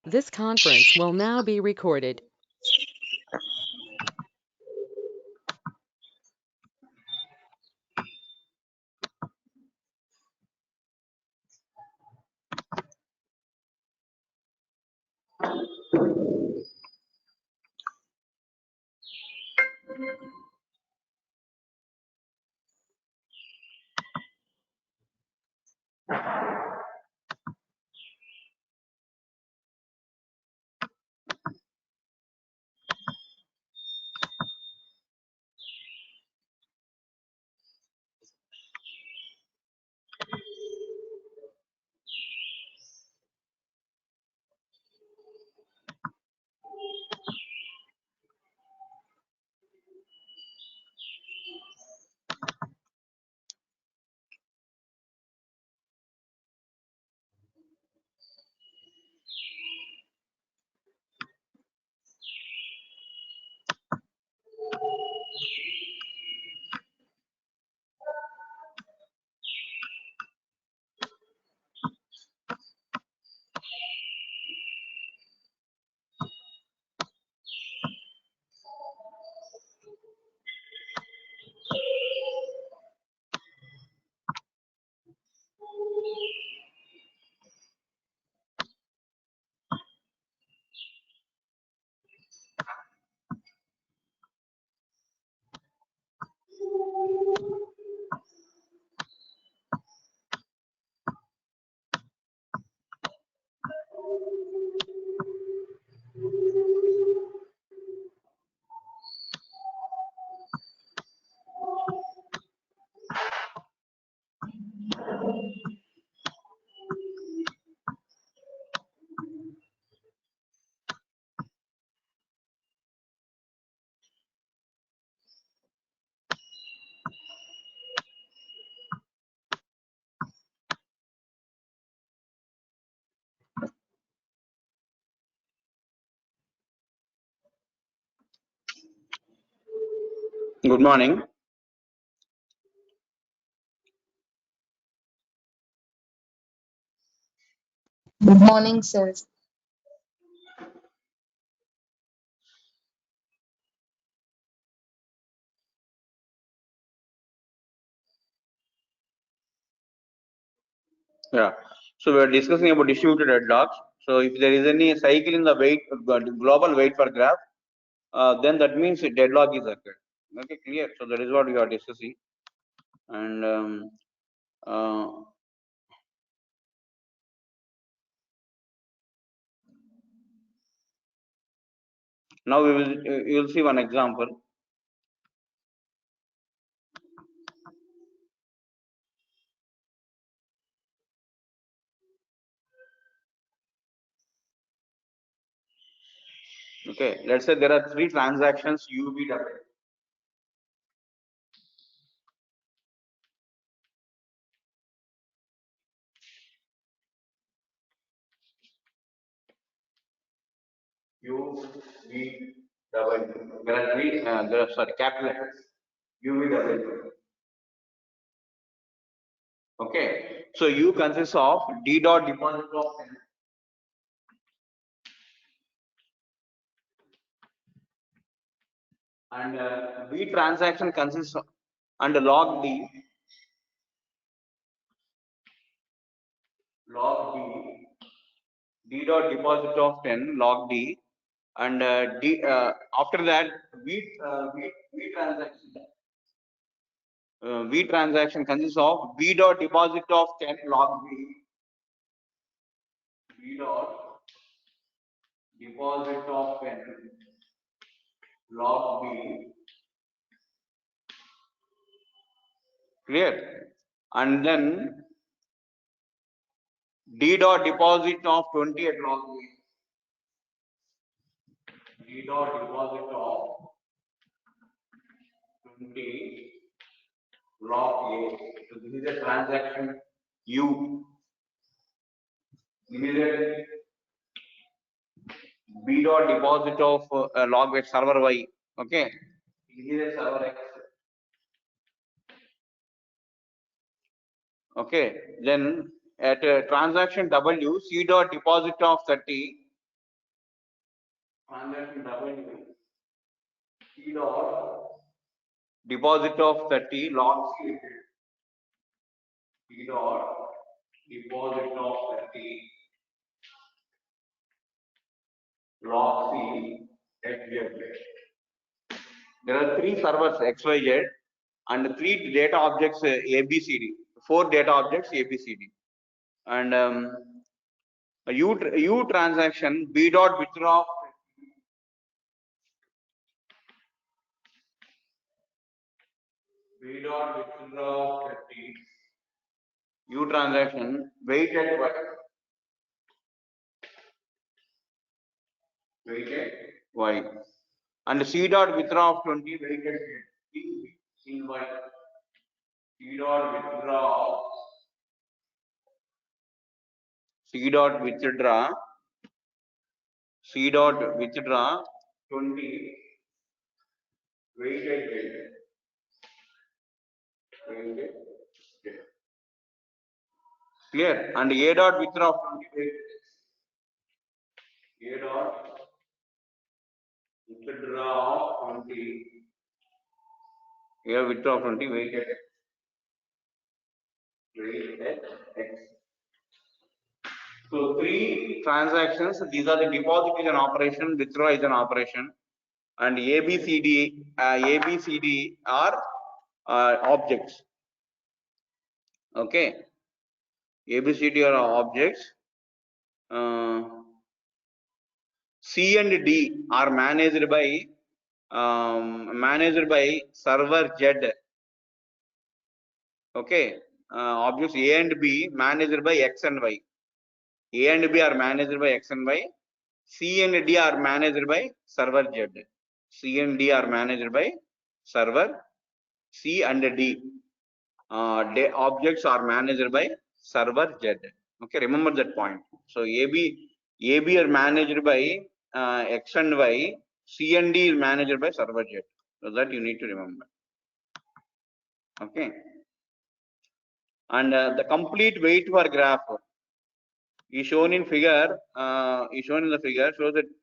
This conference will now be recorded. Good morning. Good morning, sir. Yeah. So we are discussing about distributed deadlocks. So if there is any cycle in the weight, global weight per graph, then that means a deadlock is occurred. Okay, clear. So that is what we are discussing. And now you will see one example. Okay, let's say there are three transactions UVW. UVW. There are three. There are sorry capital letters. UVW. Okay. So U consists of D dot deposit of and V transaction consists of, and log D dot deposit of 10 log D and after that V transaction consists of V dot deposit of 10 log V dot deposit of 10 log B, clear, and then D dot deposit of 20 at log B, D dot deposit of 20 log A. So this is a transaction U. This is a B dot deposit of log with server Y. Okay. This is a server X. Okay. Then at transaction W, C dot deposit of 30 transaction W T dot deposit of 30 log C T dot deposit of 30 log C XZ. There are three servers XYZ and three data objects ABCD, four data objects ABCD, and a U transaction B dot withdraw B dot withdraw 30 U transaction weighted Y and C dot withdraw of 20 weighted in Y. C dot withdraw C dot withdraw 20 weighted clear and A dot withdraw 20 weighted A dot withdraw 20 here withdraw 20 weighted X. So three transactions, these are the deposit is an operation, withdraw is an operation, and ABCD are objects. Okay, ABCD are objects. C and D are managed by server Z. Okay, objects A and B managed by X and Y. A and B are managed by X and Y. C and D are managed by server Z. C and D are managed by server C and D. Objects are managed by server Z. Okay, remember that point. So AB are managed by X and Y. C and D is managed by server Z. So that you need to remember. Okay. And the complete wait for graph is shown in figure.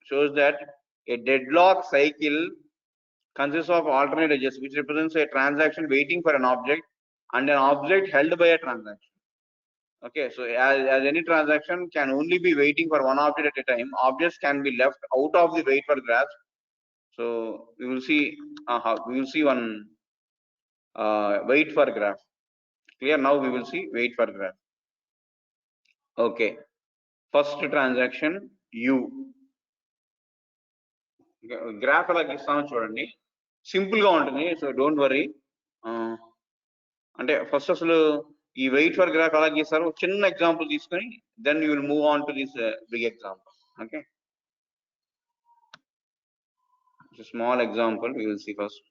Shows that a deadlock cycle consists of alternate edges, which represents a transaction waiting for an object and an object held by a transaction. Okay, so as any transaction can only be waiting for one object at a time, objects can be left out of the wait for graph. So we will see one wait for graph. Clear? Now we will see wait for graph. Okay, first transaction U. Graph ala gistam chudandi. Simple ga untuni, so don't worry. అంటే first అసలు ఈ wait for graph ఎలా గీస్తారు చిన్న example తీసుకొని then you will move on to this big example okay small example you will see first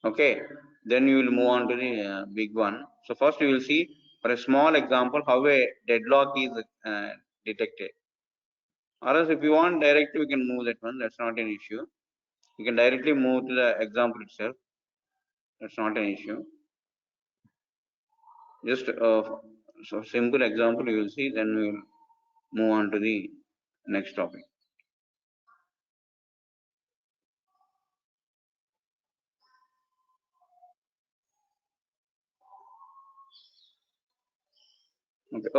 okay then you will move on to the big one. So first you will see for a small example how a deadlock is detected. Or else if you want directly we can move that one, that's not an issue. You can directly move to the example itself, that's not an issue. Just so simple example you will see, then we will move on to the next topic.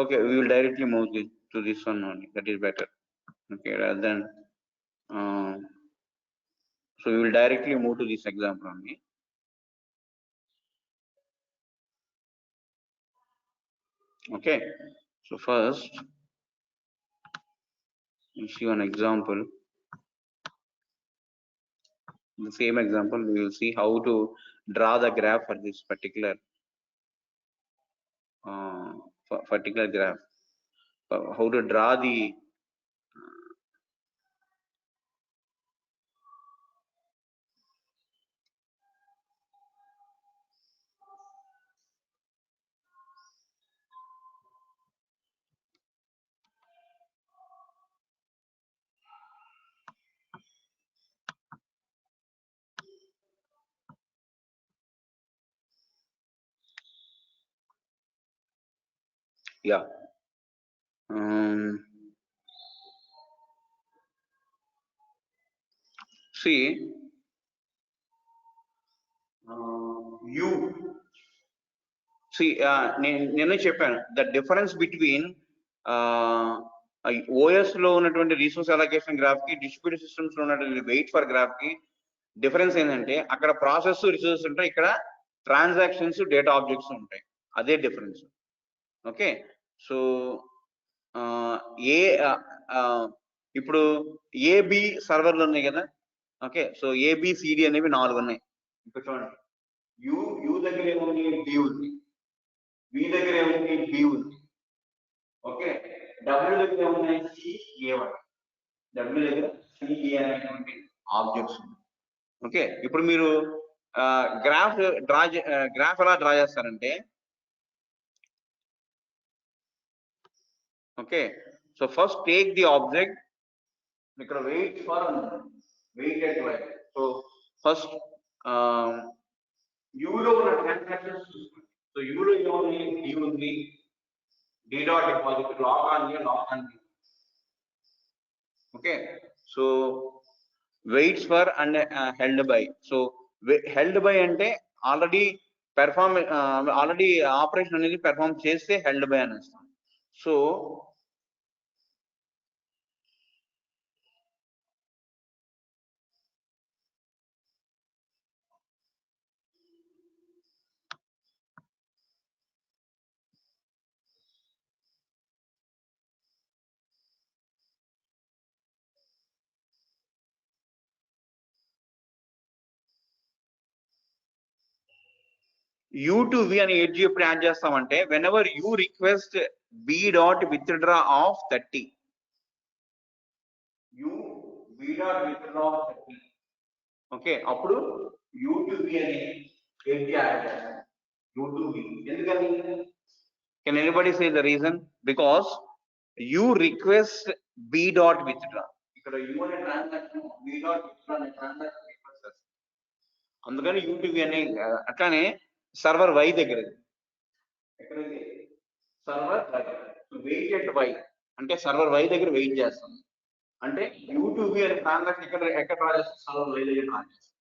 Okay, we will directly move to this one only, that is better. Okay, rather than so we will directly move to this example only. Okay, so first you see one example. The same example we will see how to draw the graph for this particular graph, how to draw the Yeah. See, you see, నేను చెప్పాను the difference between OS లో ఉన్నటువంటి resource allocation graph కి distributed systems లో ఉన్నటువంటి wait for graph కి difference ఏంటంటే అక్కడ ప్రాసెస్ రిసోర్సెస్ ఉంటాయి, ఇక్కడ ట్రాన్సాక్షన్స్ డేటా ఆబ్జెక్ట్స్ ఉంటాయి. అదే డిఫరెన్స్. ఓకే, సో ఇప్పుడు ఏబి సర్వర్లు ఉన్నాయి కదా. ఓకే, సో ఏబిసిడి అనేవి 4 ఉన్నాయి. ఇప్పుడు చూడండి, యు దగ్గర ఏముంది, డి ఉంది. వి దగ్గర ఏముంది, బి ఉంది. ఓకే, డబ్ల్యూ దగ్గర ఏమున్నాయి, సిఏ1. డబ్ల్యూ దగ్గర సిఏ అనేటువంటి ఆబ్జెక్ట్స్. ఓకే, ఇప్పుడు మీరు గ్రాఫ్ ఎలా డ్రా చేస్తారంటే, okay, so first take the object, ఇక్కడ wait for wait at Y. So first యూలో ఉన్న ట్రాన్సాక్షన్స్ చూసుకోండి. సో యూలో ఏముంది, డి ఉంది, D dot deposit lock on. Okay, so waits for and held by. So held by అంటే already operation అనేది perform చేస్తే హెల్డ్ బై అని వస్తుంది. సో యూ టు వి అని ఎడ్జ్ ఎప్పుడు యాడ్ చేస్తామంటే, whenever you request B dot withdraw of 30, you B dot withdraw of 30. Okay, అప్పుడు U to V అని ఎడ్జ్ యాడ్ చేస్తాం. యూ టు వి ఎందుకని? Can anybody say the reason? Because U request B dot withdraw. ఇక్కడ U అనే transaction B dot withdraw అనే transaction request చేస్తాం. అందుకని you to వి అనే. అట్లానే సర్వర్ వై దగ్గర, ఎక్కడైతే సర్వర్ వెయిట్ ఎట్ వై అంటే సర్వర్ వై దగ్గర వెయిట్ చేస్తాం. అంటే యూట్యూబ్ అనే ట్రాన్సాక్షన్ ఎక్కడ డ్రా చేస్తాం, సర్వర్ వై దగ్గర డ్రా చేస్తాం.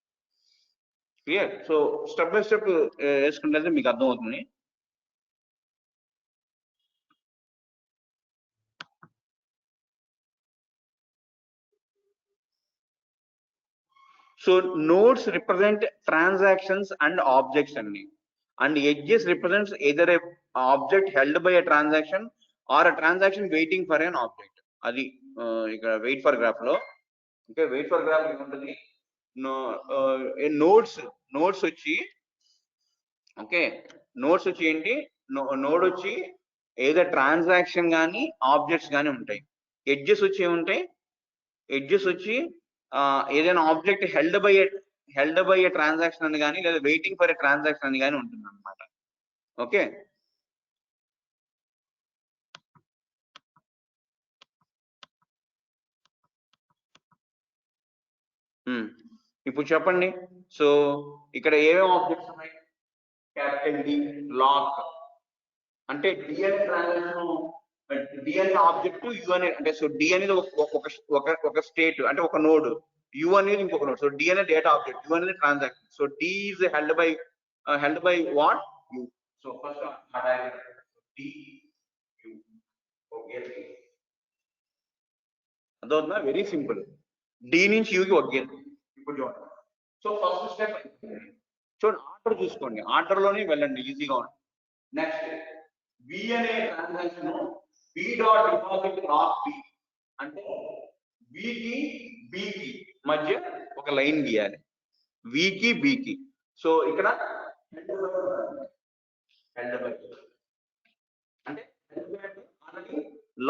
Clear? So step by step వేసుకుంటే మీకు అర్థమవుతుంది. So nodes represent transactions and objects అండి, and edges represents either a object held by a transaction or a transaction waiting for an object. అది ఇక్కడ wait for graph లో. Okay, wait for graph ఏముంటుంది, nodes వచ్చి, okay, nodes వచ్చి ఏంటి, node వచ్చి ఏదో ట్రాన్సాక్షన్ కానీ ఆబ్జెక్ట్స్ కానీ ఉంటాయి. ఎడ్జెస్ వచ్చి ఏముంటాయి, ఎడ్జెస్ వచ్చి ఏదైనా object held by A transaction అని కానీ లేదా వెయిటింగ్ ఫర్ ఏ ట్రాన్సాక్షన్ అని కానీ ఉంటుంది అనమాట. ఓకే, ఇప్పుడు చెప్పండి. సో ఇక్కడ ఏమేమి ఆబ్జెక్ట్స్ ఉన్నాయి, క్యాపిటల్ డి లాక్ అంటే డి అనే ట్రాన్సాక్షన్, డి అనే ఆబ్జెక్ట్, యు అనే అంటే, సో డి అనేది ఒక స్టేట్ అంటే ఒక నోడ్, యు అనేది ఇంకొక నోడ్. సో డి అనే డేటా ఆబ్జెక్ట్, యు అనేది transaction. So D is held by what, U. So first D U. Okay, అదవుతుందా? Very simple. డి నుంచి యూకి ఒకేది. ఇప్పుడు చూడండి, సో ఫస్ట్ స్టెప్ చూడండి, ఆర్డర్ చూసుకోండి, ఆర్డర్ లోనే వెళ్ళండి, ఈజీగా ఉంటుంది. నెక్స్ట్ బి అనే transaction B dot deposit lock B అంటే వికి బికి మధ్య ఒక లైన్ గీయాలి, వికి బికి. సో ఇక్కడ హెల్డ్ బై అంటే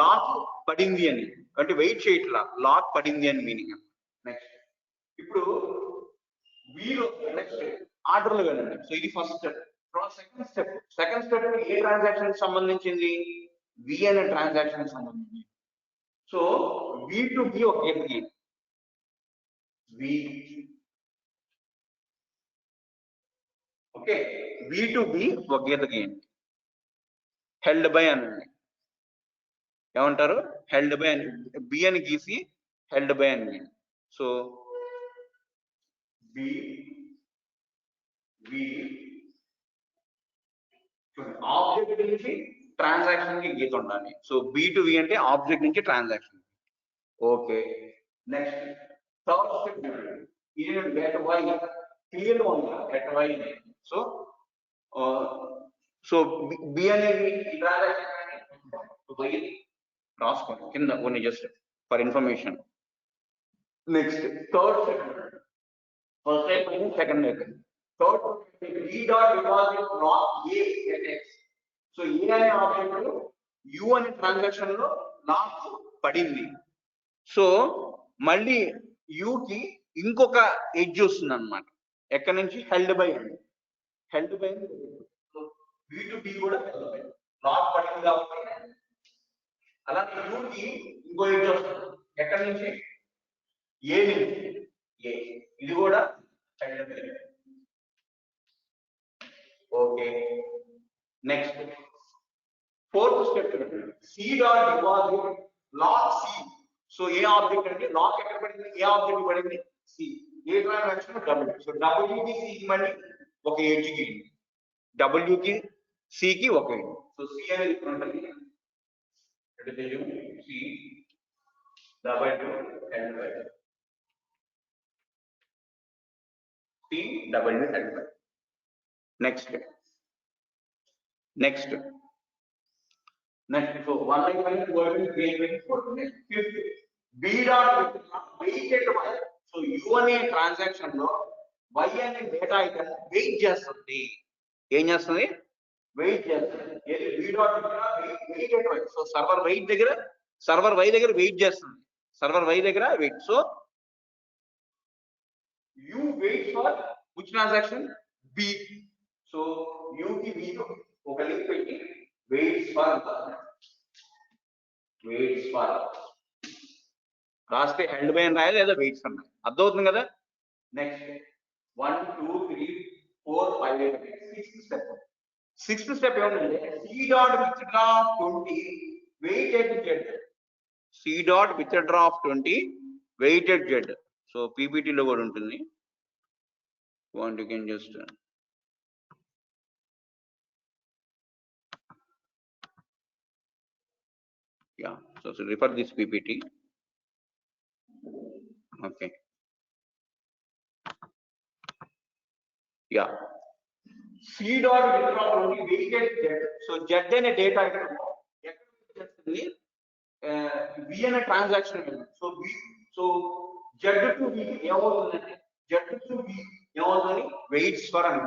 లాక్ పడింది అని, అంటే వెయిట్ చేయట్లా, లాక్ పడింది అని మీనింగ్. నెక్స్ట్ ఇప్పుడు వీలో నెక్స్ట్ ఆర్డర్ లో వెళ్ళండి. సో ఇది ఫస్ట్ స్టెప్. సెకండ్ స్టెప్ ఏ ట్రాన్సాక్షన్ సంబంధించింది, వి అనే ట్రాన్సాక్షన్ సంబంధించి. సో వి టు బి ఒక గీతకి, వి, ఓకే, వి టు బి ఒక గీతకి హెల్డ్ బై అనండి. ఏమంటారు హెల్డ్ బై అని బి అని గీసి హెల్డ్ బై అని. సో బి ఆబ్జెక్ట్ నుంచి ట్రాన్సాక్షన్ కి గీత ఉండాలి. సో బి టు వి అంటే ఆబ్జెక్ట్ నుంచి transaction. Okay, next third step ఇది గెట్ వై క్లియర్ ఉంది get Y. So so B అనేది ట్రాన్సాక్షన్ రాసుకోండి కింద కొన్ని just for information. Next third step first step second step third B dot deposit lock A at X. So A అనే object U అనే transaction లో lock పడింది. So మళ్ళీ యుకి ఇంకొక ఎడ్జ్ వస్తుంది అనమాట. ఎక్కడి నుంచి హెల్డ్ బై అండి, held by B to B కూడా లాక్ పడింది కాబట్టి అలాగే యుకి ఇంకో ఎడ్జ్ వస్తుంది. ఎక్కడి నుంచి ఏ నుంచి ఏ, ఇది కూడా held by. Okay, next fourth step C dot deposit lock C. So ఏ ఆబ్జెక్ట్ అంటే లాక్ ఎక్కడ పడింది, ఏ ఆబ్జెక్ట్ పడింది సి. ఏ ట్రాన్సాక్షన్ డబ్ల్యూ. సో డబ్ల్యూ కి సి కి మళ్ళీ ఒక ఎడ్జ్ కి, డబ్ల్యూ కి సి కి ఒక ఎడ్జ్. సో సి అనేది ఇక్కడ ఉంటుంది, C W held by C W held by. Next so 1 by 5 2 3 4 5th b dot weighted y. So u అనే ట్రాన్సాక్షన్ లో y అనే డేటా ఐటమ్ వెయిట్ చేస్తుంది. ఏం చేస్తుంది, వెయిట్ చేస్తుంది. b dot weighted y. So server y దగ్గర wait చేస్తుంది, server y దగ్గర wait. So u waits for which transaction, b. So u కి b తో ఒక లింక్ పెట్టి వెయిట్స్ ఫర్ రాస్తే హెల్డ్ బై అని రాయాలి లేదా వెయిట్స్ అన్నాయి, అర్థమవుతుంది కదా. నెక్స్ట్ 1 2 3 4 5 సిక్స్త్ స్టెప్ ఏమంటే C dot withdraw 20 weighted Z. C dot withdraw of 20 weighted Z. So పీపీటీలో కూడా ఉంటుంది. Want you can just yeah, so refer this PPT. Okay, yeah, c dot withdraw 20 weighted z. so z అనే డేటా ఎక్కడ చేస్తుంది, v అనే ట్రాన్సాక్షన్. So v, so z to v ఏమవుతుందంటే z టు v ఏమవుతుంది వెయిట్స్ ఫర్ అని.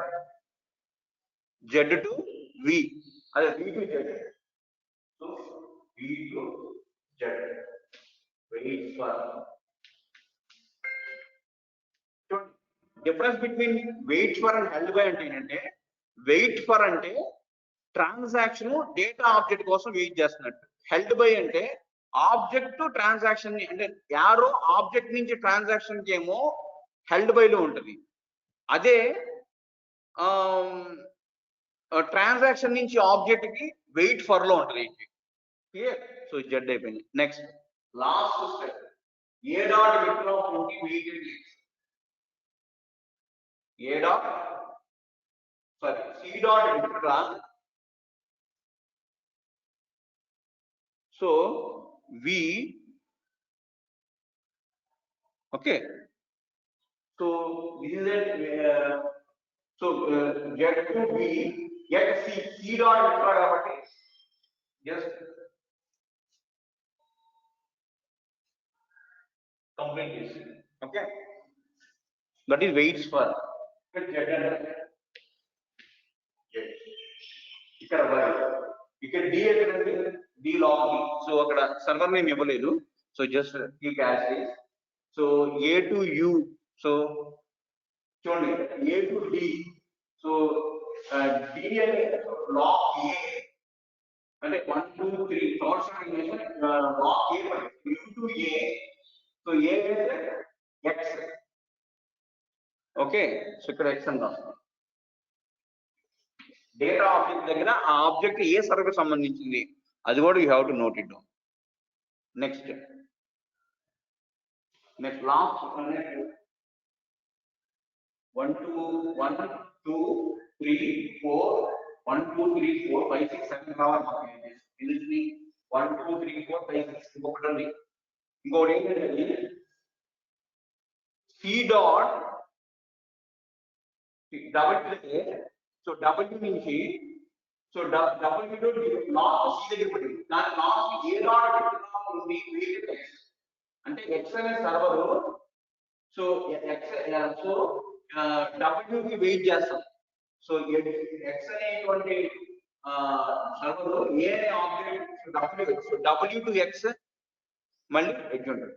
z టు v అదే v to z. So v to z waits for. Difference between wait for and held by అంటే ఏంటంటే, wait for అంటే transaction data object కోసం wait చేస్తున్నట్టు. Held by అంటే object transaction ని, అంటే యారో ఆబ్జెక్ట్ నుంచి ట్రాన్సాక్షన్ కి ఏమో హెల్డ్ బై లో ఉంటుంది, అదే ట్రాన్సాక్షన్ నుంచి ఆబ్జెక్ట్ కి వెయిట్ ఫర్ లో ఉంటుంది. సో జెడ్ అయిపోయింది. Next last step A dot withdraw 20 weighted links. C dot withdraw. So V, okay, so this is it. So get to v get c dot withdraw కాబట్టి just complete this. Okay, that is waits for ఇక్కడ ఇక్కడ d ఎక్కడంటే d log d. So అక్కడ server name ఇవ్వలేదు, so just keep as it. So a to u, so చూడండి a to d. So d అనే log a అంటే 1 2 3 thoughts log a u to a. So a అంటే x. Okay, so ఇక్కడ x అని రాస్తాం. Data object దగ్గర ఆ object ఏ server సంబంధించింది అది కూడా you have to note it down. Next last 1 2 1 2 3 4 1 2 3 4 5 6 7 రావాలి ఇది 1 2 3 4 5 6 ఇంకొకటి ఉంది ఇంకోటి ఏంటంటే C dot సో W నుంచి సో W తో లాస్ట్ C దగ్గర పడింది దాని లాస్ట్ A డాట్ ఉంది అంటే X అనే server so X so W కి వెయిట్ చేస్తాం సో X అనేటువంటి సర్వర్ A అనే object so W to X మళ్ళీ ఎడ్జ్ ఉంటుంది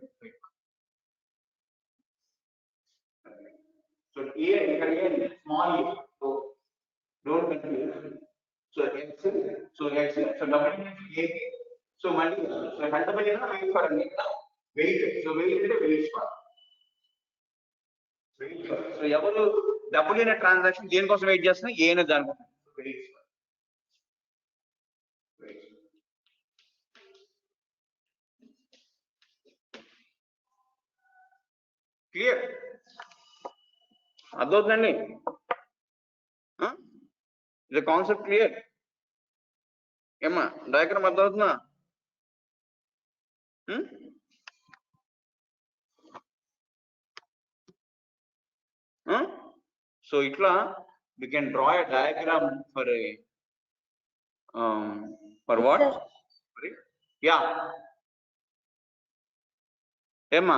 సో A ఇక్కడ A small a so don't confuse so X so W నుంచి A సో మళ్ళీ సో హెల్ప్ అయినా వెయిట్ ఫర్ అని వెయిట్ సో వెయిట్ అంటే వెయిట్ ఫర్ సో ఎవరు W అనే ట్రాన్సాక్షన్ దేనికోసం వెయిట్ చేస్తున్నా A అనే దానికోసం వెయిట్ ఫర్ క్లియర్ అర్థవుతుందండి ఇది కాన్సెప్ట్ క్లియర్ ఏమ్మా డయాగ్రామ్ అర్థమవుతుందా సో ఇట్లా we can draw a diagram for a for what yeah ఏమ్మా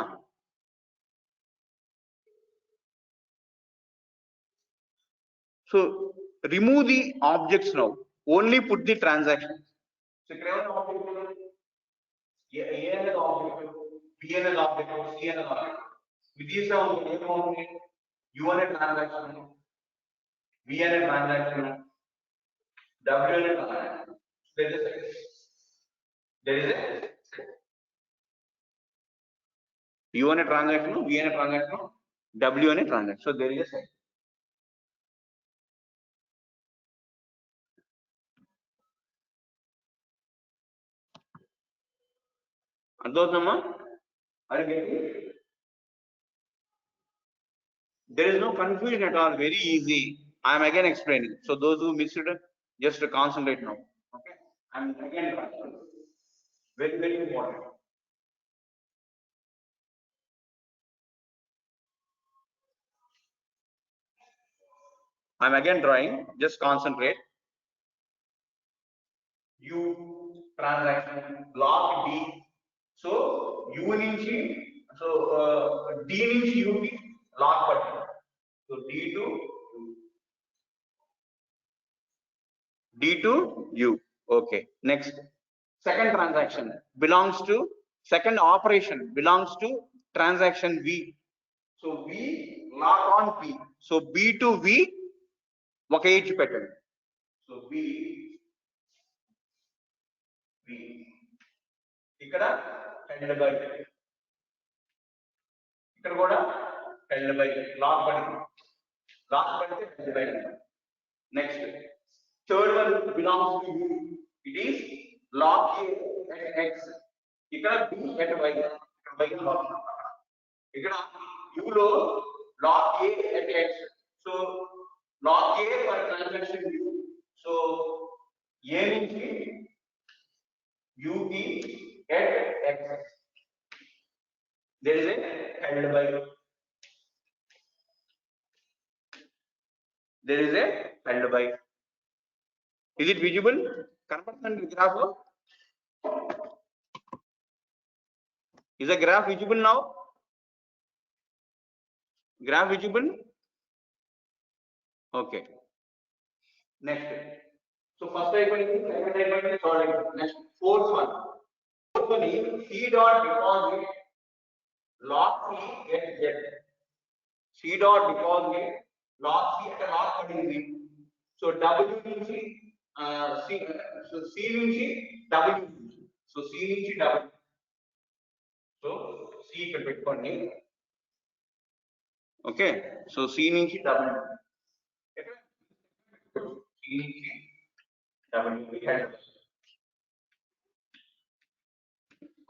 so remove the objects now only put the transactions so ఇక్కడ ఏమైనా ఆబ్జెక్ట్ A అనేది ఆబ్జెక్ట్ B అనేది object C అనేది ఆబ్జెక్ట్ విధిస్తా ఉంది ఏమవుతుంది U అనే ట్రాన్సాక్షన్ V అనే ట్రాన్సాక్షన్ W అనే transaction there is a U అనే ట్రాన్సాక్షన్ V అనే ట్రాన్సాక్షన్ W అనే transaction so there is a set అర్థమవుతుందమ్మా అరే there is no confusion at all very easy I am again explaining so those who missed it just concentrate now okay I am again very important I am again drawing just concentrate U transaction block D so U నుంచి so D నుంచి U కి lock పట్టింది so D to U okay next second transaction belongs to second operation belongs to transaction V so V lock on P so B to V ఒక edge పెట్టండి so V ఇక్కడ held by ఇక్కడ కూడా held by lock పడింది పడితే held by next third one belongs to U it is lock A at X ఇక్కడ B at Y ఇక్కడ U లో lock A at X so lock A for transaction U so A నుంచి U కి at X there is a held by there is a held by is it visible కనపడుతుందండి graph is the graph visible now graph visible okay next so first అయిపోయింది second అయిపోయింది third అయిపోయింది next fourth one C dot deposit lock C get Z C dot deposit lock C అంటే lock పడింది so W నుంచి C so C నుంచి W so C నుంచి W so C ఇక్కడ పెట్టుకోండి ఓకే సో C నుంచి W C నుంచి W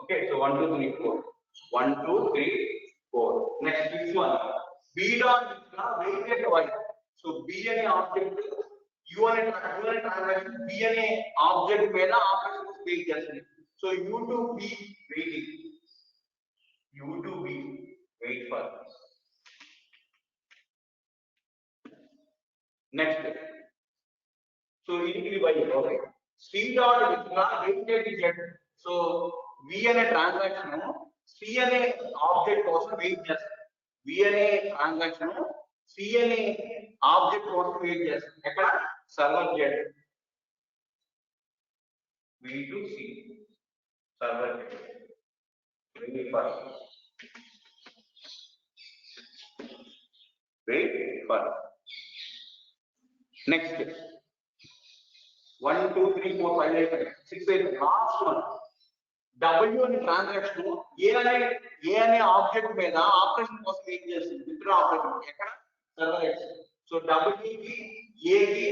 Okay, so 1, 2, 3, 4. 1, 2, 3, 4. Next, this one. B dot is weighted y. So B and a object, U and a transaction, B and a object made operation is weight just. So U to B weighting. U to B wait for. Next. So it will be y. Okay. C dot is weighted z. So V and a transaction, C and a object also weight just. V and a transaction, C and a object also weight just. ఎక్కడ server z. V to C. Server z. Wait for. Wait for. Next. 1, 2, 3, 4, 5, 6, 8. Last one. W అనే transaction A అనే object మీద operation కోసం ఏం చేస్తుంది withdraw operation ఎక్కడ server X so W కి A కి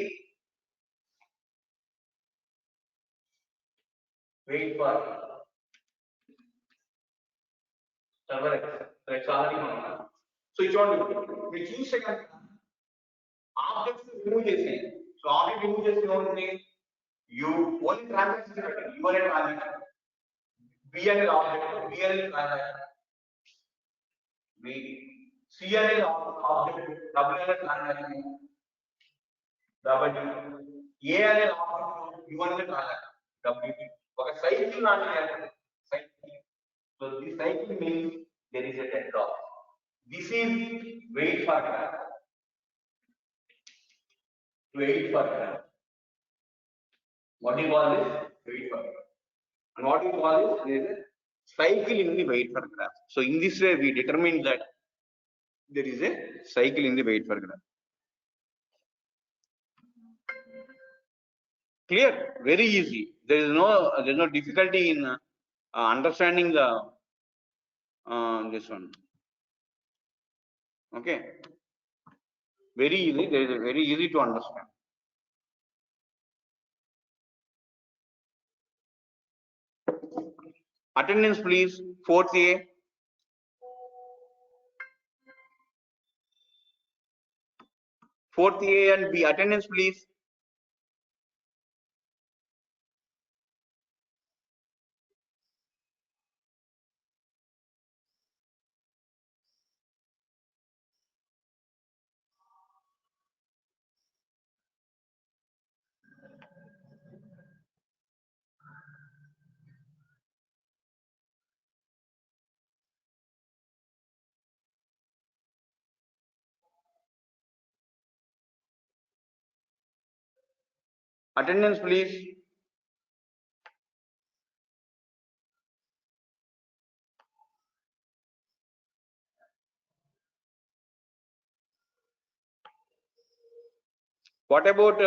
wait for server X already so చూడండి మీరు చూస్తే కనుక ఆబ్జెక్ట్స్ రిమూవ్ చేసి సో ఆబ్జెక్ట్ రిమూవ్ చేసి ఏమవుతుంది యూ ఓన్లీ ట్రాన్సాక్షన్ పెట్టండి యూ అనే ట్రాన్సాక్షన్ B అనేది ఆబ్జెక్ట్ B అనేది ట్రాన్సాక్షన్ B C అనేది ఆబ్జెక్ట్ W అనేది ట్రాన్సాక్షన్ W A అనేది ఆబ్జెక్ట్ U అనేది ట్రాన్సాక్షన్ W ఒక సైకిల్ లాంటిది cycle so the cycle means there is a deadlock. This is wait for graph. Wait for graph. What do you call this? Wait for graph. And what do you call this? There is a cycle in the wait for graph. So in this way we determine that there is a cycle in the wait for graph. Clear? Very easy. There is no difficulty in understanding the this one. Okay. Very easy. There is a very easy to understand. Attendance, please. 4th A. 4th A and B. Attendance, please. Attendance, please. What about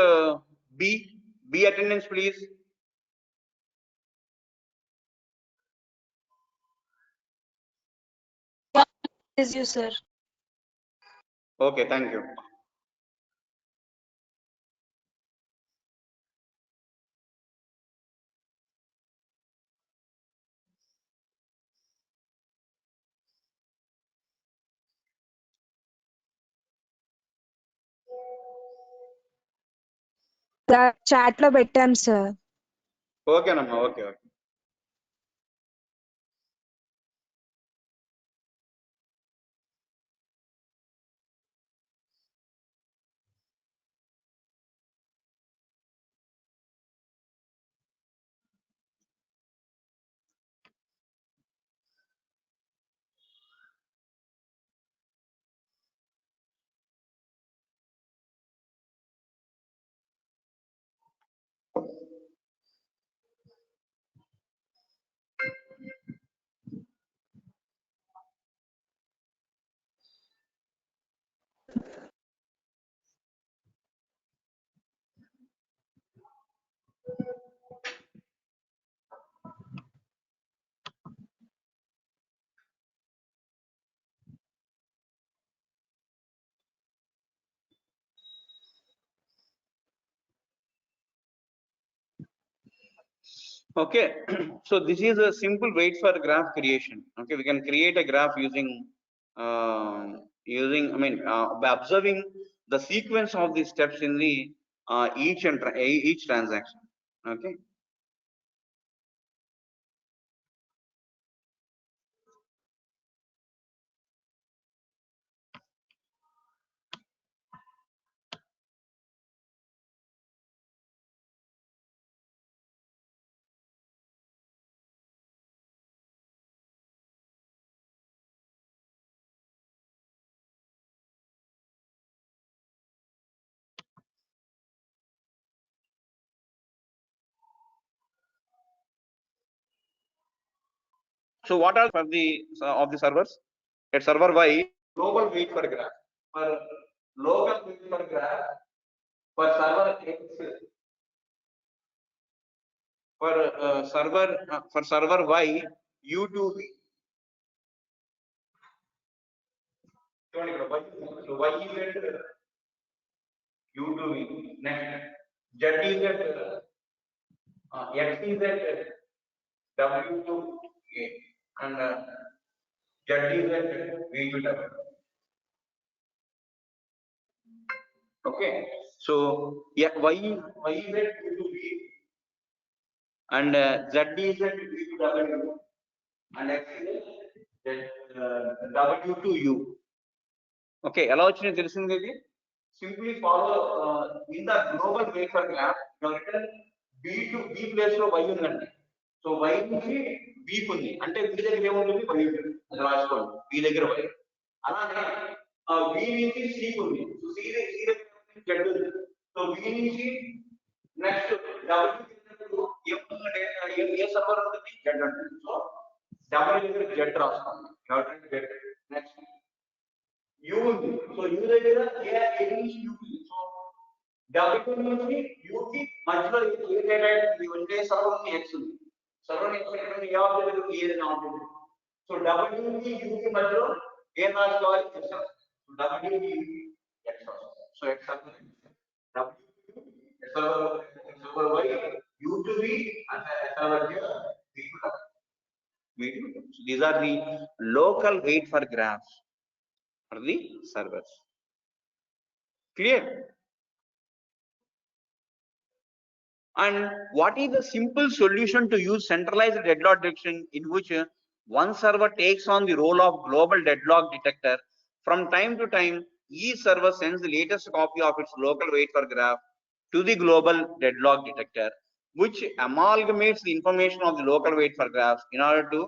B? B attendance, please. Is you, sir. Okay, thank you. Chat లో పెట్టాను sir. Okay, Namma. Okay. Okay, so this is a simple wait for graph creation. Okay, we can create a graph using by observing the sequence of the steps in the each transaction. Okay. So what are for the of the servers? At server Y, global wait for graph. For local wait for graph, for server X, for server Y, U2V. So Y is at U2V. Next, Z is at X is at W2A, and Z is at V2W. Okay, so yeah, Y is at U2V, and Z is at V2W, and X is at W2U. Okay, ఎలా వచ్చిందో తెలిసింది ఇది. Simply follow in the global wait for graph, you have written B to B place లో Y ఉందండి. So Y నుంచి B ఉంది, అంటే B దగ్గర ఏముంటుంది, Y ఉంటుంది, అది రాసుకోండి, B దగ్గర Y. అలానే B నుంచి C ఉంది, సో C దగ్గర Z ఉంది, సో B నుంచి నెక్స్ట్ W ఏ సర్వర్ ఉంటుంది, Z ఉంటుంది, సో W దగ్గర Z రాసుకోండి, Z. నెక్స్ట్ U ఉంది, సో U దగ్గర ఏ నుంచి U ఉంది, సో W నుంచి U కి మధ్యలో ఏ డేటా ఉంటే సర్వర్ ఉంది, X ఉంది, సర్వర్ X అంటే ఏ ఆబ్జెక్ట్ ఉంది, ఏదైనా ఆబ్జెక్ట్. సో W కి U కి మధ్యలో ఏం రాసుకోవాలి, X రాసుకోవాలి. సో W కి X రాసుకోవాలి, సో X రాసుకోవాలి, W server Y, U to V and server J, V to W. So these are the local wait for graphs for the servers. Clear? And what is the simple solution to use centralized deadlock detection in which one server takes on the role of global deadlock detector? From time to time, each server sends the latest copy of its local wait for graph to the global deadlock detector, which amalgamates the information of the local wait for graphs in order to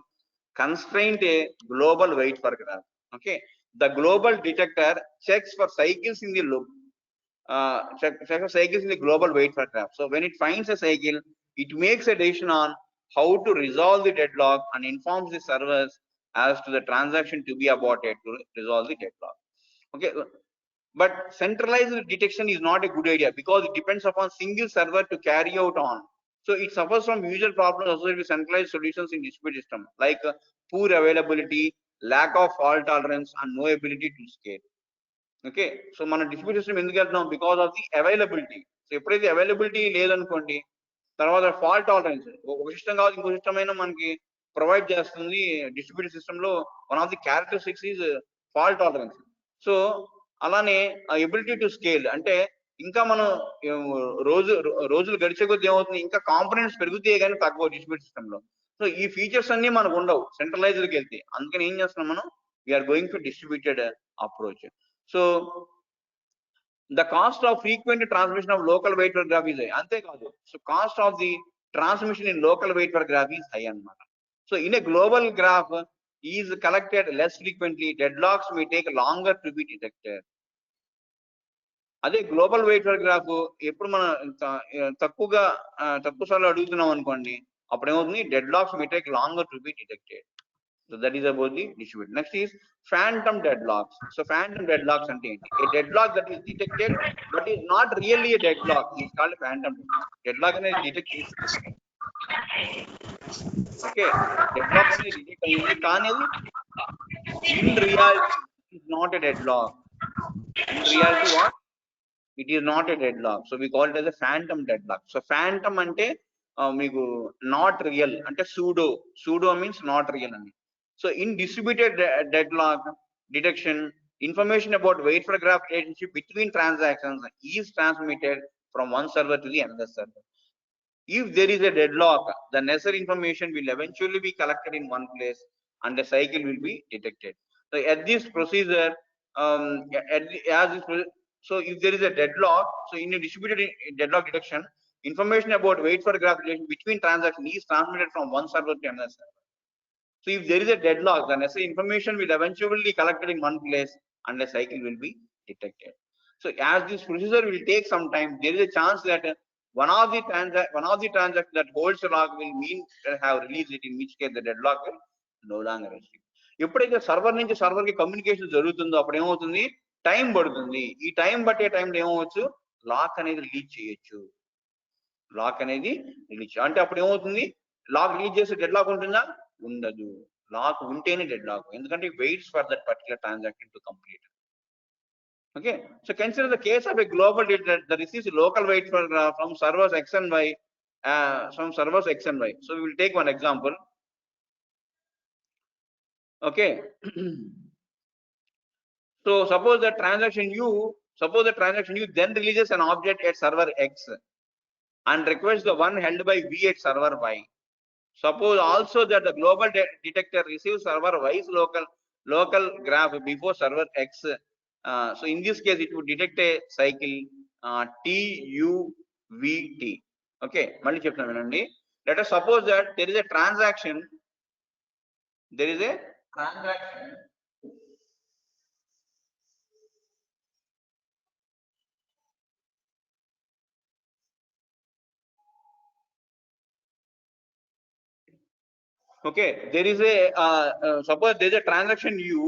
constrain a global wait for graph. Okay, the global detector checks for cycles in the loop. Check for cycles in the global wait for graph. So when it finds a cycle, it makes a decision on how to resolve the deadlock and informs the servers as to the transaction to be aborted to resolve the deadlock. Okay, but centralized detection is not a good idea because it depends upon single server to carry out on. So it suffers from usual problems associated with centralized solutions in distributed system, like poor availability, lack of fault tolerance, and no ability to scale. Okay, so మన distribute system ఎందుకు వెళ్తున్నాం, because of the availability. So ఎప్పుడైతే availability లేదనుకోండి, తర్వాత fault tolerance, ఒక system కావాలి ఇంకో system అయినా మనకి ప్రొవైడ్ చేస్తుంది. డిస్ట్రిబ్యూట్ సిస్టమ్ లో one of the characteristics is fault tolerance. So అలానే ఎబిలిటీ టు స్కేల్, అంటే ఇంకా మనం రోజులు గడిచే కొద్ది ఏమవుతుంది, ఇంకా కాంపోనెంట్స్ పెరుగుతాయి కానీ తక్కువ డిస్ట్రిబ్యూట్ సిస్టమ్ లో. సో ఈ ఫీచర్స్ అన్ని మనకు ఉండవు సెంట్రలైజ్డ్కి వెళ్తే. అందుకని ఏం చేస్తున్నాం మనం, we're going to distributed approach. So the cost of frequent transmission of local wait for graph is high. Ante kaadu, so cost of the transmission in local wait for graph is high anamata. So in a global graph is collected less frequently, deadlocks may take longer to be detected. అదే global wait for graph ఎప్పుడు మనం తక్కువ సార్లు అడుగుతున్నాం అనుకోండి, అప్పుడు ఏమవుతుంది, dead lakhs may take longer to be detected. So that is about the distributed. Next is phantom deadlocks. So phantom deadlocks ante enti, a deadlock that is detected but is not really a deadlock is called a phantom deadlock. Deadlock అనేది detect చేసి, okay, deadlock అనేది detect అయ్యింది కానీ అది in reality is not a deadlock. In reality what, it is not a deadlock, so we call it as a phantom deadlock. So phantom ante మీకు not real అంటే pseudo means not real అని. So in distributed deadlock detection information about wait for graph relationship between transactions is transmitted from one server to the another server. If there is a deadlock, the necessary information will eventually be collected in one place and a cycle will be detected. So at this procedure, so if there is a deadlock, so in a distributed deadlock detection, information about wait for graph relation between transactions is transmitted from one server to another server. So if there is a deadlock, the necessary information will eventually be collected in one place and a cycle will be detected. So as this procedure will take some time, there is a chance that one of the transactions that holds the log will mean that have released it, in which case the deadlock will no longer exist. ఎప్పుడైతే server నుంచి server కి communication జరుగుతుందో అప్పుడు ఏమవుతుంది, time పడుతుంది. ఈ time బట్టే టైంలో ఏమవచ్చు, లాక్ అనేది రిలీజ్ చేయొచ్చు. లాక్ అనేది రిలీజ్ అంటే అప్పుడు ఏమవుతుంది, లాక్ రిలీజ్ చేస్తే డెడ్ లాక్ ఉంటుందా, ఉండదు. లాక్ ఉంటేనే డెడ్ లాక్, ఎందుకంటే weights for that particular transaction to complete. Okay, so consider the case of a global data that receives local wait for from servers X and Y, from servers X and Y. So we will take one example. Okay. So suppose the transaction U then releases an object at server X and requests the one held by V at server Y. Suppose also that the global detector receives server Y's local graph before server X. So in this case, it would detect a cycle TUVT. Okay, mali cheptanu vinandi. Let us suppose that there is a transaction. Okay, there is a suppose there is a transaction U.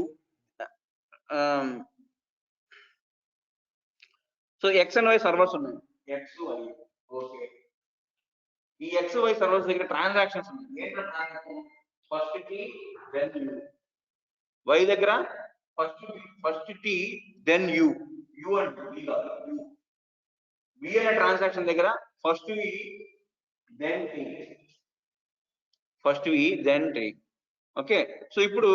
So X and Y servers ఉన్నాయి. XY. Okay. ఈ XY servers దగ్గర transactions ఉన్నాయి. ఏంటో transaction, first T then U. Y దగ్గర first T then U. U అంటే V అనే transaction దగ్గర first V then T. First V then T. Okay, so ఇప్పుడు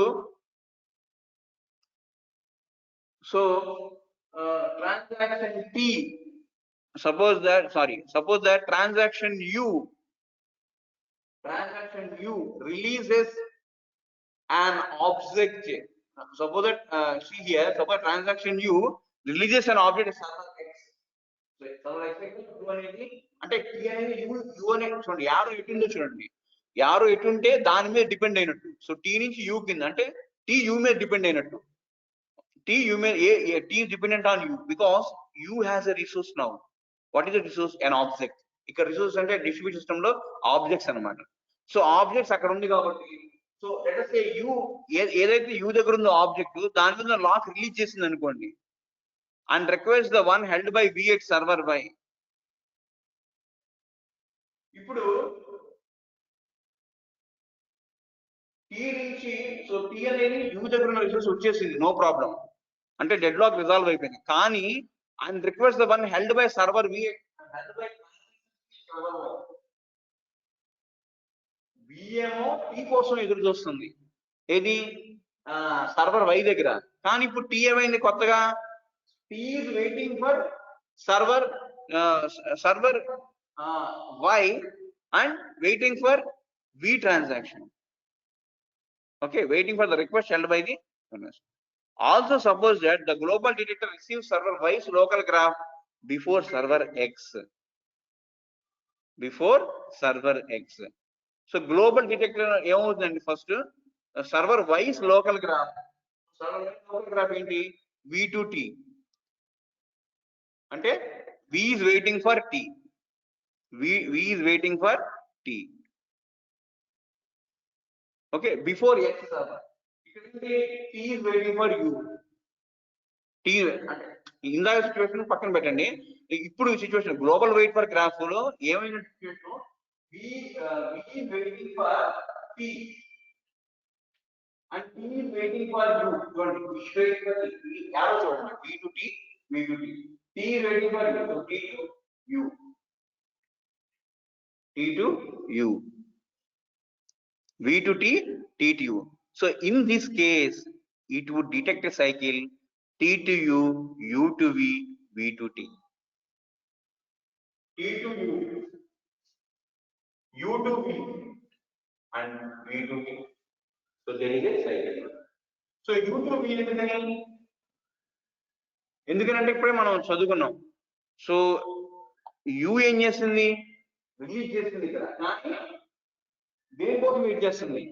transaction T, suppose that transaction U releases an object. Suppose that see here, suppose transaction U releases an object at server X. So server X U అనేది అంటే T అనేది U అనే చూడండి, arrow ఎటుందో చూడండి, arrow ఎటుంటే దాని మీద depend అయినట్టు. So T నుంచి U కింద అంటే T U మీద డిపెండ్ అయినట్టు. T is dependent on U because U has a resource now. What is the resource? An object. ఇక్కడ రిసోర్స్ అంటే డిస్ట్రిబ్యూషన్ సిస్టమ్ లో ఆబ్జెక్ట్స్ అన్నమాట. సో ఆబ్జెక్ట్స్ అక్కడ ఉంది కాబట్టి, so let us say U ఏదైతే U దగ్గర ఉందో ఆబ్జెక్ట్, దాని మీద లాక్ రిలీజ్ చేసింది అనుకోండి and request the one held by V at server by. ఇప్పుడు T నుంచి, సో T అనేది U దగ్గర ఉన్న రిసోర్స్ వచ్చేసింది, నో ప్రాబ్లం, అంటే డెడ్ లాక్ రిజాల్వ్ అయిపోయింది. కానీ and request the one held by server V ఏమో T కోసం ఎదురు చూస్తుంది, ఏది సర్వర్ Y దగ్గర. కానీ ఇప్పుడు T ఏమైంది కొత్తగా, T is waiting for server Y and waiting for V transaction. Okay, waiting for the request held by the owner. Also suppose that the global detector receives server Y's local graph before server X. So global detector ఏమవుతుందండి, first server Y's local graph. ఏంటి, V to T అంటే V is waiting for T. V is waiting for T. Okay, before X server. T is waiting for U. T ఇందాక situation పక్కన పెట్టండి, ఇప్పుడు situation global wait for graph లో ఏమైనా situation V is waiting for T and T is waiting for U. చూడండి, V is waiting for T. Arrow చూడండి, V to T. T is waiting for U. So T to U. T to U. V to T, T to U. So in this case, it would detect a cycle T to U, U to V, V to T. T to U, U to V, and V to T. So there is a cycle. So U to V ఎందుకంటే ఇప్పుడే మనం చదువుకున్నాం. So you ఏం చేస్తుంది, release చేస్తుంది ఇక్కడ, కానీ దేనికోసం వెయిట్ చేస్తుంది,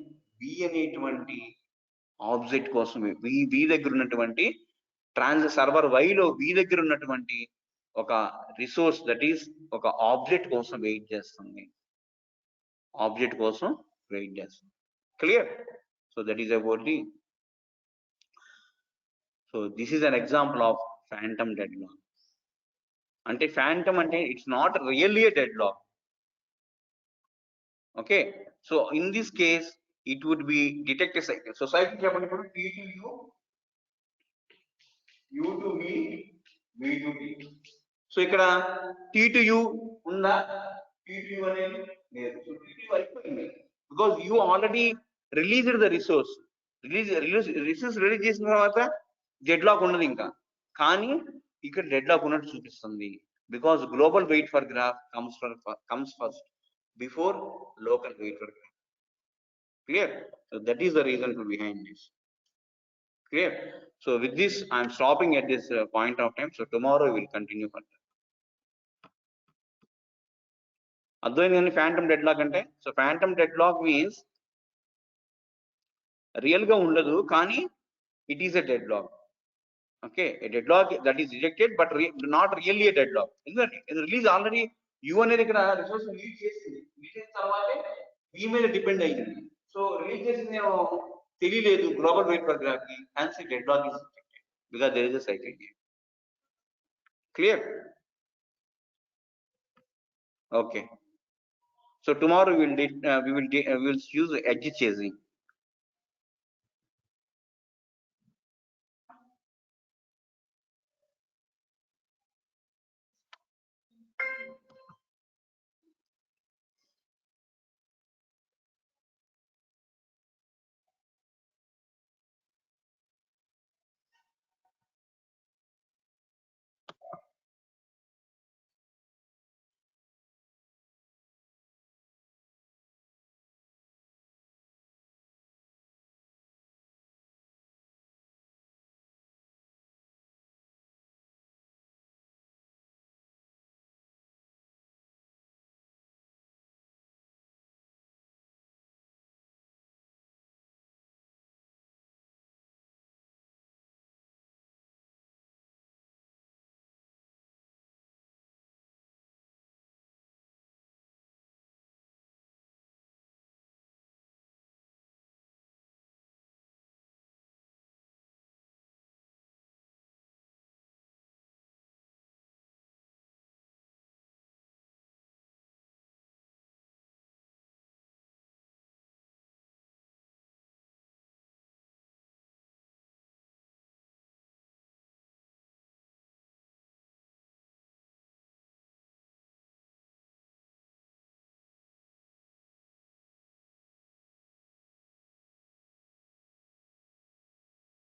వి అనేటువంటి ఆబ్జెక్ట్ కోసమే. వి దగ్గర ఉన్నటువంటి సర్వర్ వైలో వి దగ్గర ఉన్నటువంటి ఒక రిసోర్స్, దట్ ఈస్ ఒక ఆబ్జెక్ట్ కోసం వెయిట్ చేస్తుంది. ఆబ్జెక్ట్ కోసం వెయిట్ చేస్తుంది. Clear? So that is about the. So this is an example of phantom deadlock. అంటే phantom అంటే it's not really a deadlock. Okay, so in this case it would be detect a cycle. So cycle చెప్పండి ఇప్పుడు T to U, U to V, V to T. So ఇక్కడ T to U ఉందా, T to U అనేది లేదు. So T to U అయిపోయింది, because you already released the resource. Resource release చేసిన తర్వాత deadlock ఉండదు ఇంకా. కానీ ఇక్కడ డెడ్లాక్ ఉన్నట్టు చూపిస్తుంది, because global wait for graph comes first before local wait for graph. Clear? So that is the reason for behind this. Clear? So with this I'm stopping at this point of time. So tomorrow will continue further. అర్థమైంది phantom deadlock అంటే? So phantom deadlock means real గా ఉండదు, కానీ it is a deadlock. Okay, a deadlock that is rejected but not really a deadlock. Isn't it? Release already U అనేది ఇక్కడ resource release చేసింది, release చేసిన తర్వాతే V మీద డిపెండ్ అయ్యింది. సో రిలీజ్ చేసింది ఏమో తెలియలేదు గ్లోబల్ వెయిట్ ఫర్ గ్రాఫ్ కి, hence deadlock is rejected because there is a cycle here. Clear? Okay, so tomorrow we will use edge chasing.